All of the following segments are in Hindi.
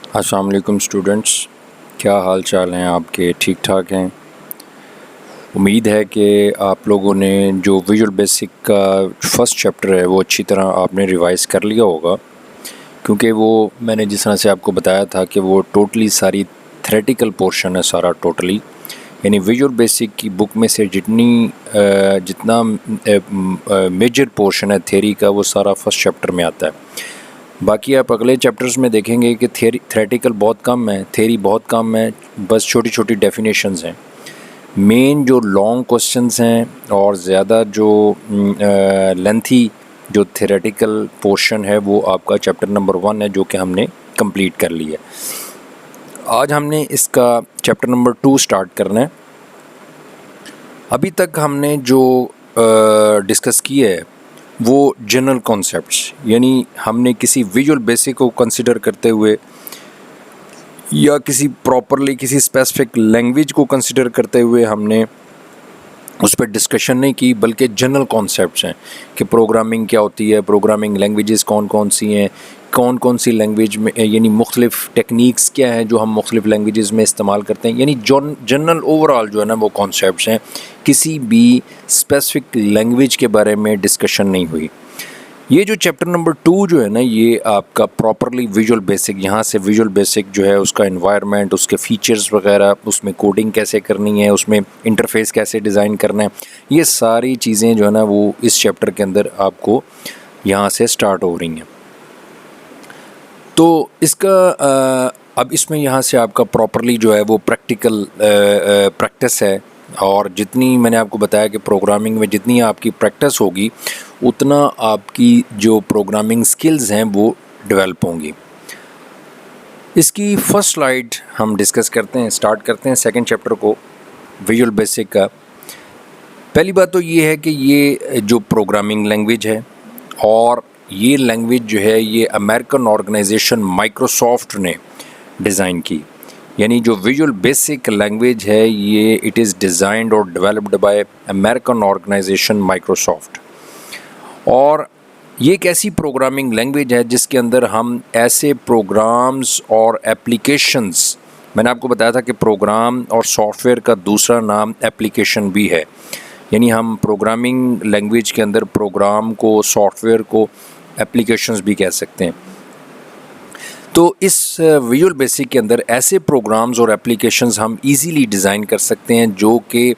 अस्सलाम वालेकुम स्टूडेंट्स, क्या हाल चाल हैं आपके? ठीक ठाक हैं? उम्मीद है कि आप लोगों ने जो विजुअल बेसिक का फ़र्स्ट चैप्टर है वो अच्छी तरह आपने रिवाइज़ कर लिया होगा, क्योंकि वो मैंने जिस तरह से आपको बताया था कि वो टोटली सारी थ्योरेटिकल पोर्शन है सारा टोटली, यानी विजुअल बेसिक की बुक में से जितना मेजर पोर्शन है थ्योरी का वो सारा फर्स्ट चैप्टर में आता है। बाकी आप अगले चैप्टर्स में देखेंगे कि थ्योरेटिकल बहुत कम है, थ्योरी बहुत कम है, बस छोटी छोटी डेफिनेशंस हैं। मेन जो लॉन्ग क्वेश्चंस हैं और ज़्यादा जो लेंथी जो थ्योरेटिकल पोर्शन है वो आपका चैप्टर नंबर 1 है, जो कि हमने कंप्लीट कर लिया। आज हमने इसका चैप्टर नंबर 2 स्टार्ट करना है। अभी तक हमने जो डिस्कस किया है वो जनरल कॉन्सेप्ट्स, यानी हमने किसी विजुअल बेसिक को कंसिडर करते हुए या किसी स्पेसिफिक लैंग्वेज को कंसिडर करते हुए हमने उस पर डिस्कशन नहीं की, बल्कि जनरल कॉन्सेप्ट्स हैं कि प्रोग्रामिंग क्या होती है, प्रोग्रामिंग लैंग्वेजेस कौन कौन सी हैं, कौन कौन सी लैंग्वेज में, यानी मुख्तलिफ़ टेक्निक्स क्या हैं जो हम मुख्तलिफ़ लैंग्वेजेस में इस्तेमाल करते हैं। यानी जनरल ओवरऑल जो है ना वो कॉन्सेप्ट्स हैं, किसी भी स्पेसिफिक लैंग्वेज के बारे में डिस्कशन नहीं हुई। ये जो चैप्टर नंबर 2 जो है ना ये आपका प्रॉपरली विजुअल बेसिक, यहाँ से विजुअल बेसिक जो है उसका एनवायरनमेंट, उसके फीचर्स वगैरह, उसमें कोडिंग कैसे करनी है, उसमें इंटरफेस कैसे डिज़ाइन करना है, ये सारी चीज़ें जो है ना वो इस चैप्टर के अंदर आपको यहाँ से स्टार्ट हो रही हैं। तो इसका अब इसमें यहाँ से आपका प्रॉपरली जो है वो प्रैक्टिकल प्रैक्टिस है, और जितनी मैंने आपको बताया कि प्रोग्रामिंग में जितनी आपकी प्रैक्टिस होगी उतना आपकी जो प्रोग्रामिंग स्किल्स हैं वो डेवलप होंगी। इसकी फर्स्ट स्लाइड हम डिस्कस करते हैं, स्टार्ट करते हैं सेकंड चैप्टर को, विजुअल बेसिक का। पहली बात तो ये है कि ये जो प्रोग्रामिंग लैंग्वेज है, और ये लैंग्वेज जो है ये अमेरिकन ऑर्गेनाइजेशन माइक्रोसॉफ्ट ने डिज़ाइन की। यानी जो विजुअल बेसिक लैंग्वेज है ये इट इज़ डिज़ाइंड और developed by American organization Microsoft. और ये एक ऐसी प्रोग्रामिंग लैंग्वेज है जिसके अंदर हम ऐसे प्रोग्राम्स और एप्लीकेशंस, मैंने आपको बताया था कि प्रोग्राम और सॉफ्टवेयर का दूसरा नाम एप्लीकेशन भी है, यानी हम प्रोग्रामिंग लैंग्वेज के अंदर प्रोग्राम को, सॉफ्टवेयर को एप्लीकेशंस भी कह सकते हैं। तो इस विजुअल बेसिक के अंदर ऐसे प्रोग्राम्स और एप्लीकेशंस हम इजीली डिज़ाइन कर सकते हैं जो कि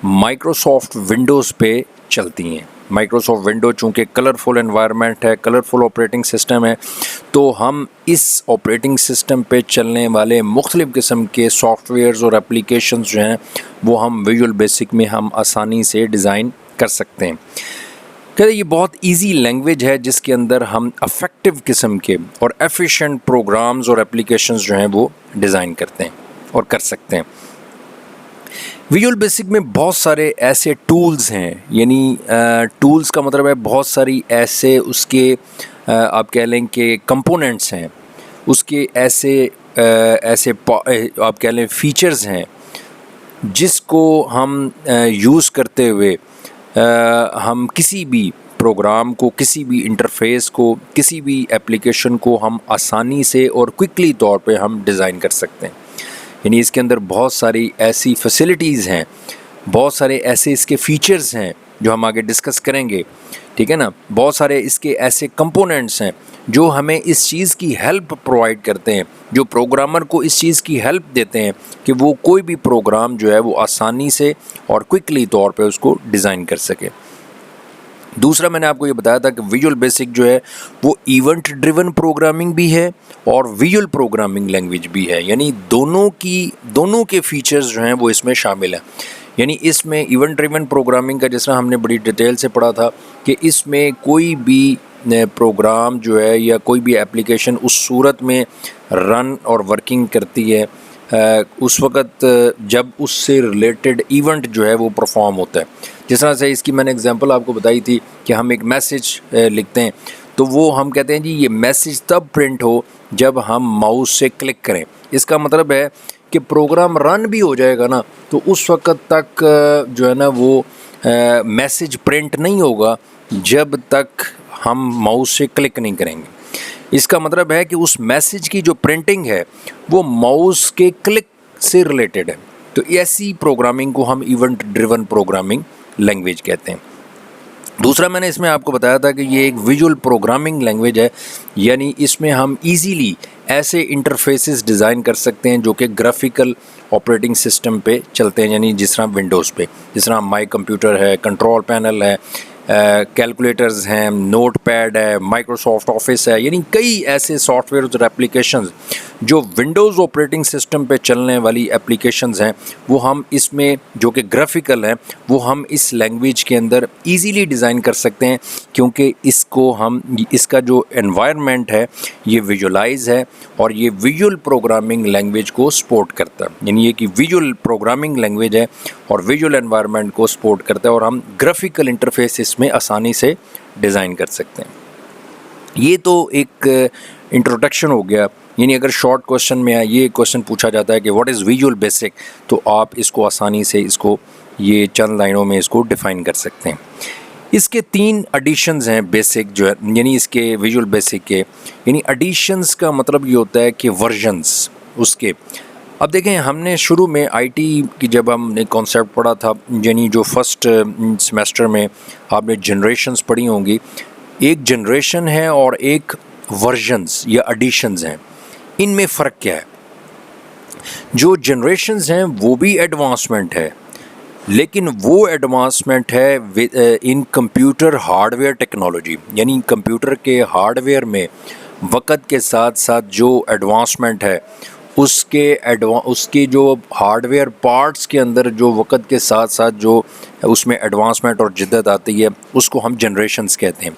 माइक्रोसॉफ्ट विंडोज़ पे चलती हैं। माइक्रोसॉफ्ट विंडो चूँकि कलरफुल एनवायरनमेंट है, कलरफुल ऑपरेटिंग सिस्टम है, तो हम इस ऑपरेटिंग सिस्टम पे चलने वाले मुख्तलिफ़ किस्म के सॉफ्टवेयर्स और एप्लीकेशंस जो हैं वो हम विजुअल बेसिक में हम आसानी से डिज़ाइन कर सकते हैं। कहते ये बहुत इजी लैंग्वेज है जिसके अंदर हम अफेक्टिव किस्म के और एफिशिएंट प्रोग्राम्स और एप्लीकेशंस जो हैं वो डिज़ाइन करते हैं और कर सकते हैं। विजुअल बेसिक में बहुत सारे ऐसे टूल्स हैं, यानी टूल्स का मतलब है बहुत सारी ऐसे उसके आप कह लें कि कंपोनेंट्स हैं, उसके ऐसे आप कह लें फीचर्स हैं जिसको हम यूज़ करते हुए हम किसी भी प्रोग्राम को, किसी भी इंटरफेस को, किसी भी एप्लीकेशन को हम आसानी से और क्विकली तौर पे हम डिज़ाइन कर सकते हैं। यानी इसके अंदर बहुत सारी ऐसी फैसिलिटीज़ हैं, बहुत सारे ऐसे इसके फ़ीचर्स हैं जो हम आगे डिस्कस करेंगे, ठीक है ना। बहुत सारे इसके ऐसे कंपोनेंट्स हैं जो हमें इस चीज़ की हेल्प प्रोवाइड करते हैं, जो प्रोग्रामर को इस चीज़ की हेल्प देते हैं कि वो कोई भी प्रोग्राम जो है वो आसानी से और क्विकली तौर पे उसको डिज़ाइन कर सके। दूसरा मैंने आपको ये बताया था कि विजुअल बेसिक जो है वो इवेंट ड्रिवन प्रोग्रामिंग भी है और विजुअल प्रोग्रामिंग लैंग्वेज भी है, यानी दोनों के फीचर्स जो हैं वो इसमें शामिल हैं। यानी इसमें इवेंट ड्रिवन प्रोग्रामिंग का जिस तरह हमने बड़ी डिटेल से पढ़ा था कि इसमें कोई भी प्रोग्राम जो है या कोई भी एप्लीकेशन उस सूरत में रन और वर्किंग करती है उस वक़्त जब उससे रिलेटेड इवेंट जो है वो परफॉर्म होता है। जिस तरह से इसकी मैंने एग्जांपल आपको बताई थी कि हम एक मैसेज लिखते हैं तो वो हम कहते हैं जी ये मैसेज तब प्रिंट हो जब हम माउस से क्लिक करें। इसका मतलब है कि प्रोग्राम रन भी हो जाएगा ना तो उस वक़्त तक जो है ना वो मैसेज प्रिंट नहीं होगा जब तक हम माउस से क्लिक नहीं करेंगे। इसका मतलब है कि उस मैसेज की जो प्रिंटिंग है वो माउस के क्लिक से रिलेटेड है। तो ऐसी प्रोग्रामिंग को हम इवेंट ड्रिवन प्रोग्रामिंग लैंग्वेज कहते हैं। दूसरा मैंने इसमें आपको बताया था कि ये एक विजुअल प्रोग्रामिंग लैंग्वेज है, यानी इसमें हम इजीली ऐसे इंटरफेसेस डिज़ाइन कर सकते हैं जो कि ग्राफिकल ऑपरेटिंग सिस्टम पे चलते हैं, यानी जिस तरह विंडोज़ पे, जिस तरह माई कंप्यूटर है, कंट्रोल पैनल है, कैलकुलेटर्स हैं, नोट पैड है, माइक्रोसॉफ्ट ऑफिस है, यानी कई ऐसे सॉफ्टवेयर और एप्लीकेशंस जो विंडोज़ ऑपरेटिंग सिस्टम पे चलने वाली एप्लीकेशंस हैं, वो हम इसमें जो कि ग्राफिकल हैं वो हम इस लैंग्वेज के अंदर इजीली डिज़ाइन कर सकते हैं, क्योंकि इसका जो एनवायरनमेंट है ये विजुअलाइज है और ये विजुअल प्रोग्रामिंग लैंग्वेज को सपोर्ट करता है। यानी ये कि विजुअल प्रोग्रामिंग लैंग्वेज है और विजुअल एनवायरनमेंट को सपोर्ट करता है और हम ग्राफिकल इंटरफेस इसमें आसानी से डिज़ाइन कर सकते हैं। ये तो एक इंट्रोडक्शन हो गया। यानी अगर शॉर्ट क्वेश्चन में ये क्वेश्चन पूछा जाता है कि व्हाट इज़ विजुअल बेसिक, तो आप इसको आसानी से इसको ये चंद लाइनों में इसको डिफ़ाइन कर सकते हैं। इसके 3 एडिशंस हैं बेसिक जो है, यानी इसके विजुअल बेसिक के, यानी एडिशंस का मतलब ये होता है कि वर्जन्स उसके। अब देखें, हमने शुरू में आईटी की जब हमने कॉन्सेप्ट पढ़ा था, यानी जो फर्स्ट सेमेस्टर में आपने जनरेशन्स पढ़ी होंगी, एक जनरेशन है और एक वर्जन्स या एडिशंस हैं। इनमें फ़र्क क्या है? जो जनरेशन्स हैं वो भी एडवांसमेंट है, लेकिन वो एडवांसमेंट है इन कंप्यूटर हार्डवेयर टेक्नोलॉजी, यानी कंप्यूटर के हार्डवेयर में वक्त के साथ साथ जो एडवांसमेंट है उसके जो हार्डवेयर पार्ट्स के अंदर जो वक्त के साथ साथ जो उसमें एडवांसमेंट और जिद्दत आती है उसको हम जनरेशन्स कहते हैं।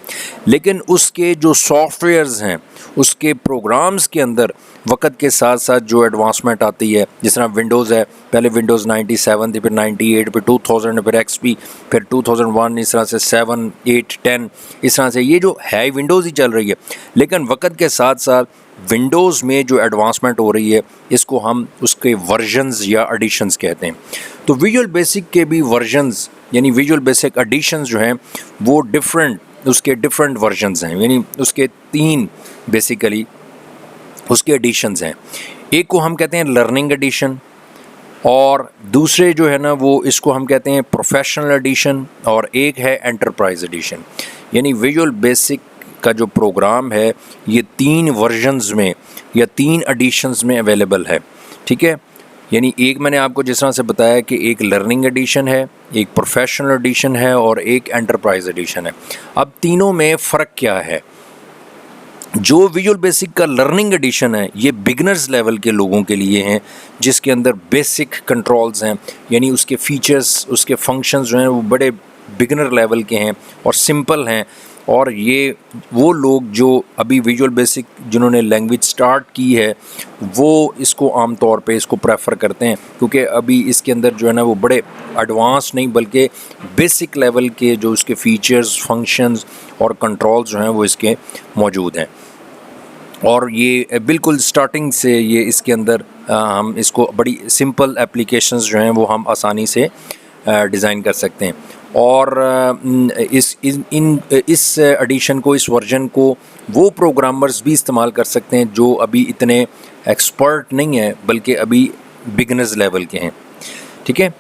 लेकिन उसके जो सॉफ्टवेयर्स हैं, उसके प्रोग्राम्स के अंदर वक्त के साथ साथ जो एडवांसमेंट आती है, जिस तरह विंडोज़ है, पहले विंडोज़ 97 थी, फिर 98, फिर 2000, फिर XP, फिर 2001, इस तरह से 7, 8, 10, इस तरह से ये जो है विंडोज़ ही चल रही है। लेकिन वक्त के साथ साथ विंडोज़ में जो एडवांसमेंट हो रही है इसको हम उसके वर्जन्स या एडिशंस कहते हैं। तो विजुअल बेसिक के भी वर्जन्स यानी विजुअल बेसिक एडिशंस जो हैं वो उसके डिफरेंट वर्जन्स हैं, यानी उसके 3 बेसिकली उसके एडिशंस हैं। एक को हम कहते हैं लर्निंग एडिशन, और दूसरे जो है ना वो इसको हम कहते हैं प्रोफेशनल एडिशन, और एक है एंटरप्राइज एडिशन। यानी विजुअल बेसिक का जो प्रोग्राम है ये 3 वर्जन्स में या 3 एडिशंस में अवेलेबल है, ठीक है। यानी एक मैंने आपको जिस तरह से बताया कि एक लर्निंग एडिशन है, एक प्रोफेशनल एडिशन है और एक एंटरप्राइज एडिशन है। अब तीनों में फ़र्क क्या है? जो विजुअल बेसिक का लर्निंग एडिशन है ये बिगनर्स लेवल के लोगों के लिए हैं, जिसके अंदर बेसिक कंट्रोल्स हैं, यानी उसके फीचर्स, उसके फंक्शंस जो हैं वो बड़े बिगनर लेवल के हैं और सिंपल हैं। और ये वो लोग जो अभी विजुअल बेसिक जिन्होंने लैंग्वेज स्टार्ट की है वो इसको आम तौर पे इसको प्रेफर करते हैं, क्योंकि अभी इसके अंदर जो है ना वो बड़े एडवांस नहीं बल्कि बेसिक लेवल के जो उसके फीचर्स, फंक्शंस और कंट्रोल्स जो हैं वो इसके मौजूद हैं। और ये बिल्कुल स्टार्टिंग से ये इसके अंदर हम इसको बड़ी सिंपल एप्लीकेशंस जो हैं वो हम आसानी से डिज़ाइन कर सकते हैं। और इस एडिशन को, इस वर्जन को वो प्रोग्रामर्स भी इस्तेमाल कर सकते हैं जो अभी इतने एक्सपर्ट नहीं हैं बल्कि अभी बिगनर्स लेवल के हैं, ठीक है।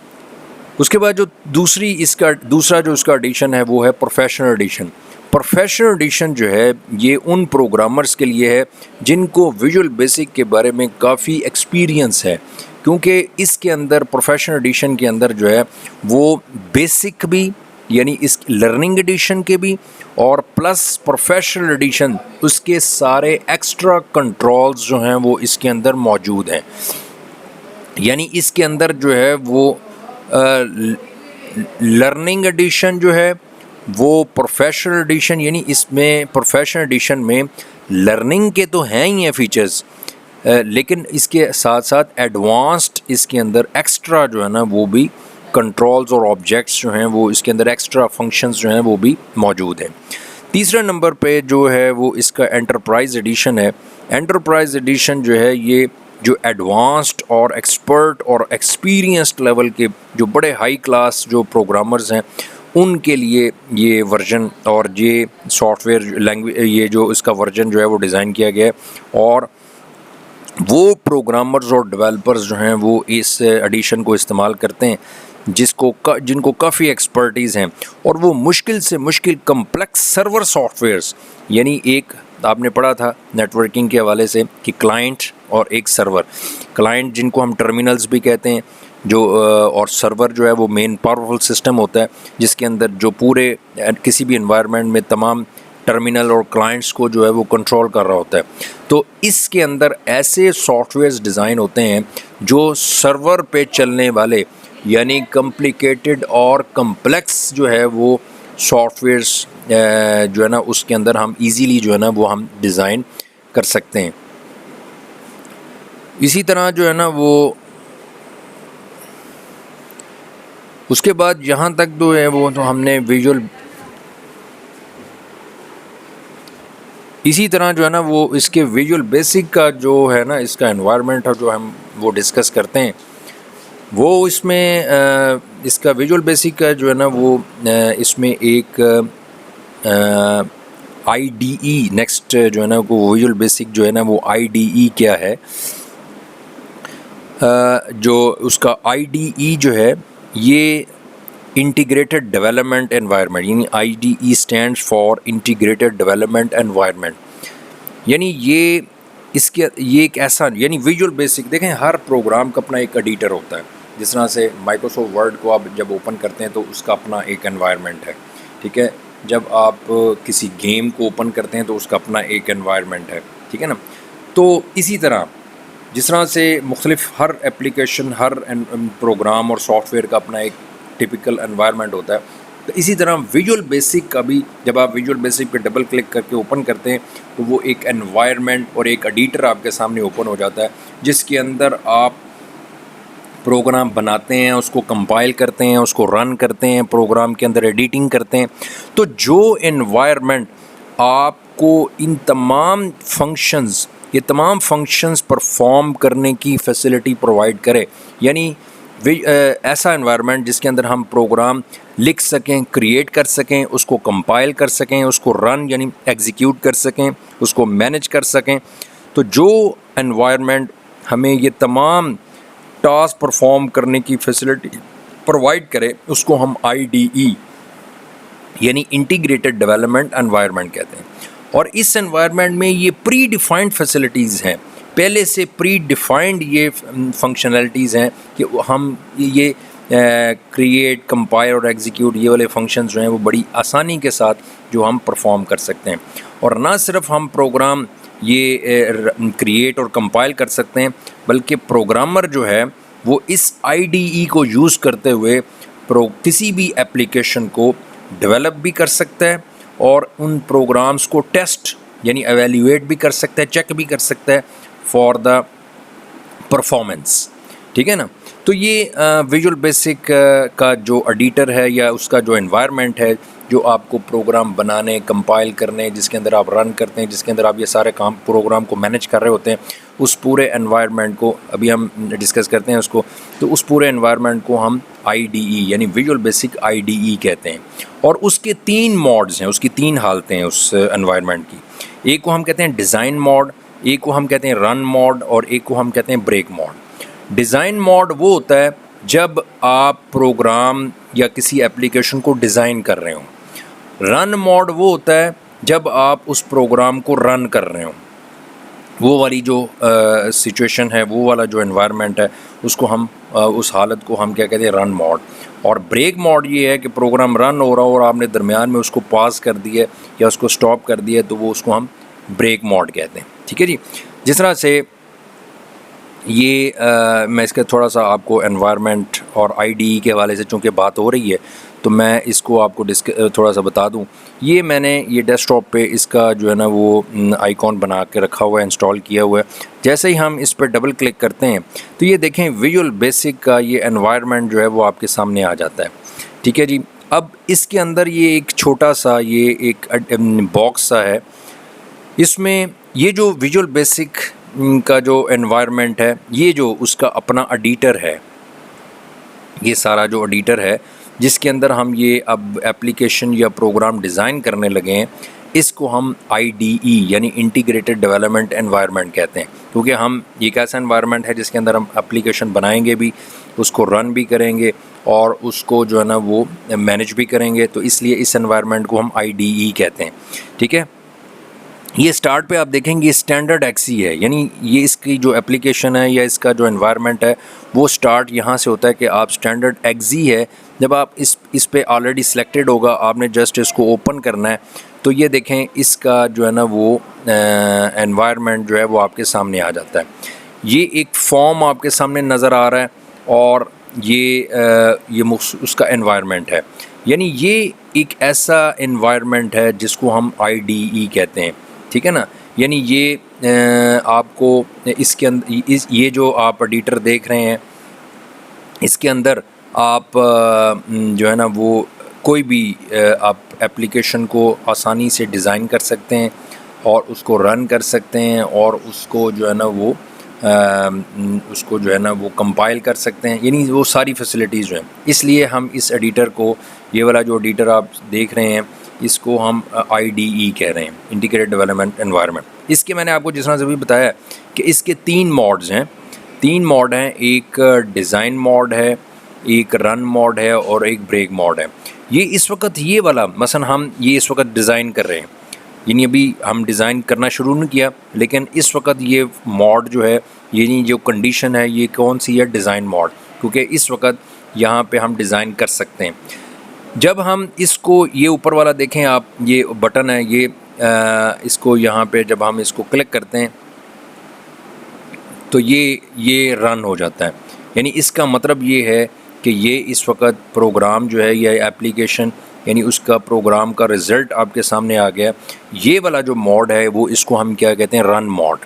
उसके बाद जो दूसरा जो इसका एडिशन है वो है प्रोफेशनल एडिशन। प्रोफेशनल एडिशन जो है ये उन प्रोग्रामर्स के लिए है जिनको विजुअल बेसिक के बारे में काफ़ी एक्सपीरियंस है, क्योंकि इसके अंदर प्रोफेशनल एडिशन के अंदर जो है वो बेसिक भी यानी इस लर्निंग एडिशन के भी और प्लस प्रोफेशनल एडिशन उसके सारे एक्स्ट्रा कंट्रोल्स जो हैं वो इसके अंदर मौजूद हैं। यानी इसके अंदर जो है वो लर्निंग एडिशन जो है वो प्रोफेशनल एडिशन, यानी इसमें प्रोफेशनल एडिशन में लर्निंग के तो हैं ही हैं फीचर्स, लेकिन इसके साथ साथ एडवांस्ड इसके अंदर एक्स्ट्रा जो है ना वो भी कंट्रोल्स और ऑब्जेक्ट्स जो हैं वो इसके अंदर एक्स्ट्रा फंक्शंस जो हैं वो भी मौजूद हैं। तीसरे नंबर पे जो है वो इसका एंटरप्राइज एडिशन है। एंटरप्राइज एडिशन जो है ये जो एडवांस्ड और एक्सपर्ट और एक्सपीरियंस्ड लेवल के जो बड़े हाई क्लास जो प्रोग्रामर्स हैं उनके लिए ये वर्जन और ये सॉफ्टवेयर लैंग्वेज, ये जो इसका वर्जन जो है वो डिज़ाइन किया गया है। और वो प्रोग्रामर्स और डेवलपर्स जो हैं वो इस एडिशन को इस्तेमाल करते हैं जिनको काफ़ी एक्सपर्टीज़ हैं, और वो मुश्किल से मुश्किल कम्प्लेक्स सर्वर सॉफ्टवेयर्स, यानी एक आपने पढ़ा था नेटवर्किंग के हवाले से कि क्लाइंट और एक सर्वर, क्लाइंट जिनको हम टर्मिनल्स भी कहते हैं जो, और सर्वर जो है वो मेन पावरफुल सिस्टम होता है जिसके अंदर जो पूरे किसी भी एनवायरनमेंट में तमाम टर्मिनल और क्लाइंट्स को जो है वो कंट्रोल कर रहा होता है। तो इसके अंदर ऐसे सॉफ्टवेयर्स डिज़ाइन होते हैं जो सर्वर पे चलने वाले, यानी कॉम्प्लिकेटेड और कम्प्लेक्स जो है वो सॉफ्टवेयर्स जो है ना उसके अंदर हम इजीली जो है ना वो हम डिज़ाइन कर सकते हैं। इसी तरह जो है ना वो उसके बाद यहाँ तक जो है वो तो हमने इसी तरह जो है ना वो इसके विजुअल बेसिक का जो है ना इसका एनवायरनमेंट है जो हम वो डिस्कस करते हैं, वो इसमें इसका विजुअल बेसिक का जो है ना वो इसमें एक IDE नेक्स्ट जो है ना वो विजुअल बेसिक जो है ना वो IDE क्या है, जो उसका IDE जो है ये इंटीग्रेटेड डेवलपमेंट एनवायरनमेंट, यानी IDE stands for integrated development environment, यानी ये एक ऐसा, यानी विजुअल बेसिक देखें हर प्रोग्राम का अपना एक एडिटर होता है। जिस तरह से माइक्रोसॉफ्ट वर्ड को आप जब ओपन करते हैं तो उसका अपना एक एनवायरनमेंट है, ठीक है। जब आप किसी गेम को ओपन करते हैं तो उसका अपना एक एनवायरनमेंट है, ठीक है ना। तो इसी तरह जिस तरह से मुख्तलिफ हर एप्लीकेशन, हर प्रोग्राम और सॉफ्टवेयर का अपना एक टिपिकल एनवायरनमेंट होता है, तो इसी तरह विजुअल बेसिक का भी जब आप विजुअल बेसिक पे डबल क्लिक करके ओपन करते हैं तो वो एक एनवायरनमेंट और एक एडिटर आपके सामने ओपन हो जाता है जिसके अंदर आप प्रोग्राम बनाते हैं, उसको कंपाइल करते हैं, उसको रन करते हैं, प्रोग्राम के अंदर एडिटिंग करते हैं। तो जो एनवायरनमेंट आपको इन तमाम फंक्शंस, ये तमाम फंक्शंस परफॉर्म करने की फैसिलिटी प्रोवाइड करे, यानी ऐसा एनवायरनमेंट जिसके अंदर हम प्रोग्राम लिख सकें, क्रिएट कर सकें, उसको कंपाइल कर सकें, उसको रन यानी एग्जीक्यूट कर सकें, उसको मैनेज कर सकें। तो जो एनवायरनमेंट हमें ये तमाम टास्क परफॉर्म करने की फैसिलिटी प्रोवाइड करे उसको हम IDE यानी इंटीग्रेटेड डेवलपमेंट एनवायरनमेंट कहते हैं। और इस एनवायरनमेंट में ये प्री डिफाइंड फैसिलिटीज़ हैं, पहले से प्री डिफाइंड ये फंक्शनलिटीज़ हैं कि हम ये क्रिएट, कंपाइल और एग्जीक्यूट ये वाले फंक्शंस जो हैं वो बड़ी आसानी के साथ जो हम परफॉर्म कर सकते हैं। और ना सिर्फ हम प्रोग्राम ये क्रिएट और कंपाइल कर सकते हैं, बल्कि प्रोग्रामर जो है वो इस IDE को यूज़ करते हुए किसी भी एप्लीकेशन को डेवलप भी कर सकता है और उन प्रोग्राम्स को टेस्ट यानी एवेल्यूएट भी कर सकता है, चेक भी कर सकता है फॉर द परफॉर्मेंस, ठीक है ना। तो ये विजुअल बेसिक का जो एडिटर है या उसका जो एनवायरनमेंट है जो आपको प्रोग्राम बनाने, कंपाइल करने, जिसके अंदर आप रन करते हैं, जिसके अंदर आप ये सारे काम प्रोग्राम को मैनेज कर रहे होते हैं, उस पूरे एनवायरनमेंट को अभी हम डिस्कस करते हैं उसको। तो उस पूरे एनवायरनमेंट को हम IDE यानी विजुअल बेसिक IDE कहते हैं। और उसके 3 मोड्स हैं, उसकी 3 हालतें हैं उस एनवायरनमेंट की। एक को हम कहते हैं डिज़ाइन मोड, एक को हम कहते हैं रन मोड और एक को हम कहते हैं ब्रेक मोड। डिज़ाइन मोड वो होता है जब आप प्रोग्राम या किसी एप्लीकेशन को डिज़ाइन कर रहे हो। रन मोड वो होता है जब आप उस प्रोग्राम को रन कर रहे हो। वो वाली जो सिचुएशन है, वो वाला जो एनवायरनमेंट है, उसको हम उस हालत को हम क्या कहते हैं, रन मोड। और ब्रेक मोड ये है कि प्रोग्राम रन हो रहा हो और आपने दरमियान में उसको पॉज कर दिया या उसको स्टॉप कर दिया, तो वो उसको हम ब्रेक मोड कहते हैं, ठीक है जी। जिस तरह से ये मैं इसका थोड़ा सा आपको एनवायरनमेंट और IDE के हवाले से चूँकि बात हो रही है तो मैं इसको आपको थोड़ा सा बता दूं। ये मैंने ये डेस्कटॉप पे इसका जो है ना वो आइकॉन बना के रखा हुआ है, इंस्टॉल किया हुआ है। जैसे ही हम इस पर डबल क्लिक करते हैं तो ये देखें विजुअल बेसिक का ये एनवायरनमेंट जो है वो आपके सामने आ जाता है, ठीक है जी। अब इसके अंदर ये एक छोटा सा ये एक बॉक्स सा है, इसमें ये जो विजुअल बेसिक का जो एनवायरनमेंट है, ये जो उसका अपना एडिटर है, ये सारा जो एडिटर है जिसके अंदर हम ये अब एप्लीकेशन या प्रोग्राम डिज़ाइन करने लगे हैं, इसको हम IDE यानी इंटीग्रेटेड डेवलपमेंट एनवायरनमेंट कहते हैं, क्योंकि हम ये एक ऐसा एनवायरनमेंट है जिसके अंदर हम एप्लीकेशन बनाएंगे भी, उसको रन भी करेंगे और उसको जो है ना वो मैनेज भी करेंगे, तो इसलिए इस एनवायरनमेंट को हम IDE कहते हैं। ठीक है, ये स्टार्ट पे आप देखेंगे स्टैंडर्ड XE है, यानी ये इसकी जो एप्लीकेशन है या इसका जो एनवायरनमेंट है वो स्टार्ट यहाँ से होता है कि आप स्टैंडर्ड XE है, जब आप इस पे ऑलरेडी सिलेक्टेड होगा, आपने जस्ट इसको ओपन करना है, तो ये देखें इसका जो है ना वो एनवायरनमेंट जो है वो आपके सामने आ जाता है। ये एक फॉर्म आपके सामने नज़र आ रहा है और ये उसका एनवायरनमेंट है, यानी ये एक ऐसा एनवायरनमेंट है जिसको हम IDE कहते हैं। ठीक है ना, यानी ये आपको इसके अंदर ये जो आप एडिटर देख रहे हैं, इसके अंदर आप जो है ना वो कोई भी आप एप्लीकेशन को आसानी से डिज़ाइन कर सकते हैं और उसको रन कर सकते हैं और उसको जो है ना वो कंपाइल कर सकते हैं, यानी वो सारी फैसिलिटीज़ जो हैं। इसलिए हम इस एडिटर को, ये वाला जो एडिटर आप देख रहे हैं, इसको हम IDE कह रहे हैं, इंटीग्रेटेड डेवलपमेंट एनवायरनमेंट। इसके मैंने आपको जिस तरह से भी बताया कि इसके 3 मोड्स हैं, 3 मोड हैं, एक डिज़ाइन मोड है, एक रन मोड है और एक ब्रेक मोड है। ये इस वक्त ये वाला मसलन हम ये इस वक्त डिज़ाइन कर रहे हैं, यानी अभी हम डिज़ाइन करना शुरू नहीं किया, लेकिन इस वक्त ये मोड जो है, यानी जो कंडीशन है ये कौन सी है, डिज़ाइन मोड, क्योंकि इस वक्त यहाँ पे हम डिज़ाइन कर सकते हैं। जब हम इसको ये ऊपर वाला देखें आप, ये बटन है, ये इसको यहाँ पे जब हम इसको क्लिक करते हैं तो ये रन हो जाता है, यानी इसका मतलब ये है कि ये इस वक्त प्रोग्राम जो है या एप्लीकेशन, यानी उसका प्रोग्राम का रिज़ल्ट आपके सामने आ गया। ये वाला जो मोड है वो इसको हम क्या कहते हैं, रन मोड।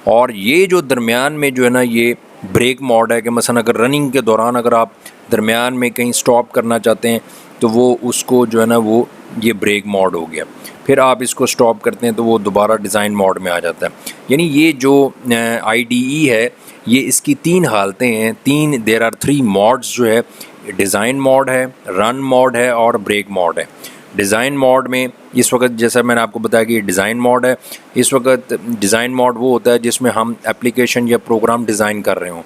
और ये जो दरमियान में जो है ना ये ब्रेक मोड है कि मसलन अगर रनिंग के दौरान अगर आप दरमियान में कहीं स्टॉप करना चाहते हैं तो वो उसको जो है ना वो ये ब्रेक मोड हो गया, फिर आप इसको स्टॉप करते हैं तो वो दोबारा डिज़ाइन मोड में आ जाता है। यानी ये जो IDE है ये इसकी 3 हालतें हैं, देयर आर 3 मोड्स जो है, डिज़ाइन मोड है, रन मोड है और ब्रेक मोड है। डिज़ाइन मोड में इस वक्त जैसा मैंने आपको बताया कि ये डिज़ाइन मोड है, इस वक्त डिज़ाइन मोड वो होता है जिसमें हम एप्लीकेशन या प्रोग्राम डिज़ाइन कर रहे हों,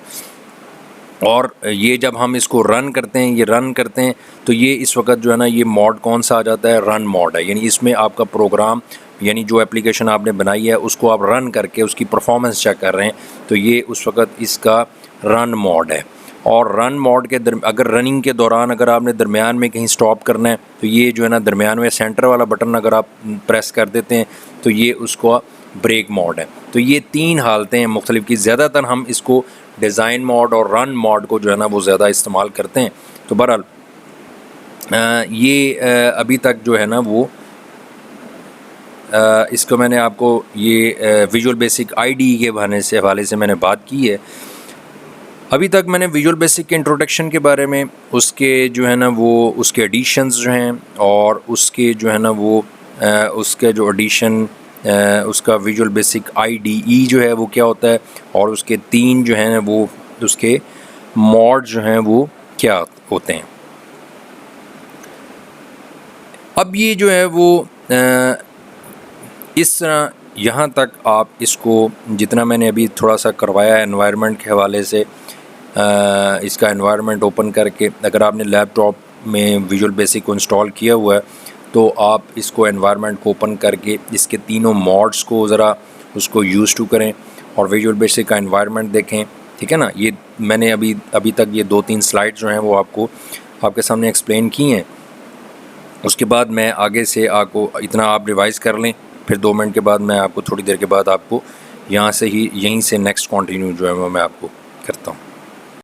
और ये जब हम इसको रन करते हैं, ये रन करते हैं तो ये इस वक्त जो है ना ये मोड कौन सा आ जाता है, रन मोड है। यानी इसमें आपका प्रोग्राम, यानी जो एप्लीकेशन आपने बनाई है उसको आप रन करके उसकी परफॉर्मेंस चेक कर रहे हैं, तो ये उस वक्त इसका रन मोड है। और रन मोड के अगर रनिंग के दौरान अगर आपने दरमियान में कहीं स्टॉप करना है तो ये जो है ना दरमियान में सेंटर वाला बटन अगर आप प्रेस कर देते हैं तो ये उसको ब्रेक मोड है। तो ये 3 हालतें हैं मुख्तलिफ की, ज़्यादातर हम इसको डिज़ाइन मोड और रन मोड को जो है ना वो ज़्यादा इस्तेमाल करते हैं। तो बहरहाल ये अभी तक जो है ना वो इसको मैंने आपको ये विजुअल बेसिक IDE के हवाले से मैंने बात की है। अभी तक मैंने विजुअल बेसिक के इंट्रोडक्शन के बारे में, उसके जो है ना वो उसके एडिशंस जो हैं और उसके जो है ना वो उसके जो एडिशन उसका विजुअल बेसिक IDE जो है वो क्या होता है, और उसके 3 जो हैं वो उसके मॉड जो हैं वो क्या होते हैं। अब ये जो है वो इस तरह यहाँ तक आप इसको जितना मैंने अभी थोड़ा सा करवाया एनवायरनमेंट के हवाले से, इसका एनवायरनमेंट ओपन करके अगर आपने लैपटॉप में विजुअल बेसिक को इंस्टॉल किया हुआ है तो आप इसको एनवायरनमेंट को ओपन करके इसके तीनों मॉड्स को ज़रा उसको यूज़ टू करें और विजुअल बेसिक का एनवायरनमेंट देखें। ठीक है ना, ये मैंने अभी तक ये 2-3 स्लाइड्स जो हैं वो आपके सामने एक्सप्लेन की हैं। उसके बाद मैं आगे से आपको इतना आप रिवाइज़ कर लें, फिर 2 मिनट के बाद मैं आपको थोड़ी देर के बाद आपको यहीं से नेक्स्ट कंटिन्यू जो है वो मैं आपको करता हूँ।